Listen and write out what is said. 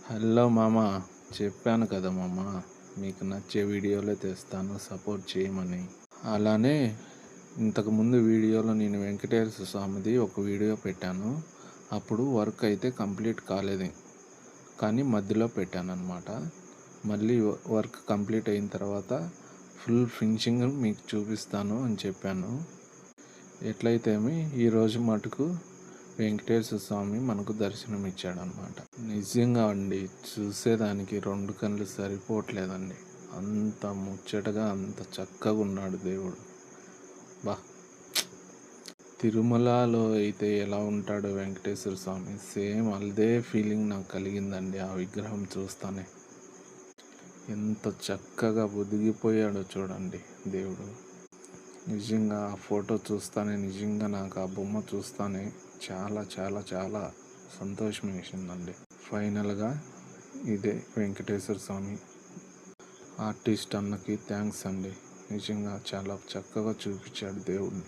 Hello మామ, చెప్పాను కదా మామ, మీకు నచ్చే వీడియోలే తెస్తాను, సపోర్ట్ చేయమని. అలానే ఇంతకుముందు వీడియోలో నేను వెంకటేశ్వర స్వామిది ఒక వీడియో పెట్టాను. అప్పుడు వర్క్ అయితే కంప్లీట్ కాలేదు, కానీ మధ్యలో పెట్టాను అనమాట. మళ్ళీ వర్క్ కంప్లీట్ అయిన తర్వాత ఫుల్ ఫినిషింగ్ మీకు చూపిస్తాను అని చెప్పాను. ఎట్లయితేమి ఈరోజు మటుకు వెంకటేశ్వర స్వామి మనకు దర్శనం ఇచ్చాడనమాట. నిజంగా అండి, చూసేదానికి రెండు కళ్ళు సరిపోవట్లేదండి. అంత ముచ్చటగా, అంత చక్కగా ఉన్నాడు దేవుడు. బా, తిరుమలలో అయితే ఎలా ఉంటాడో వెంకటేశ్వర స్వామి, సేమ్ అదే ఫీలింగ్ నాకు కలిగిందండి ఆ విగ్రహం చూస్తానే. ఎంత చక్కగా ఒదిగిపోయాడో చూడండి దేవుడు. నిజంగా ఆ ఫోటో చూస్తానే, నిజంగా నాకు ఆ బొమ్మ చూస్తానే చాలా చాలా చాలా సంతోషం వేసిందండి. ఫైనల్గా ఇదే వెంకటేశ్వర స్వామి ఆర్టిస్ట్ అన్నకి థ్యాంక్స్ అండి. నిజంగా చాలా చక్కగా చూపించాడు దేవుడిని.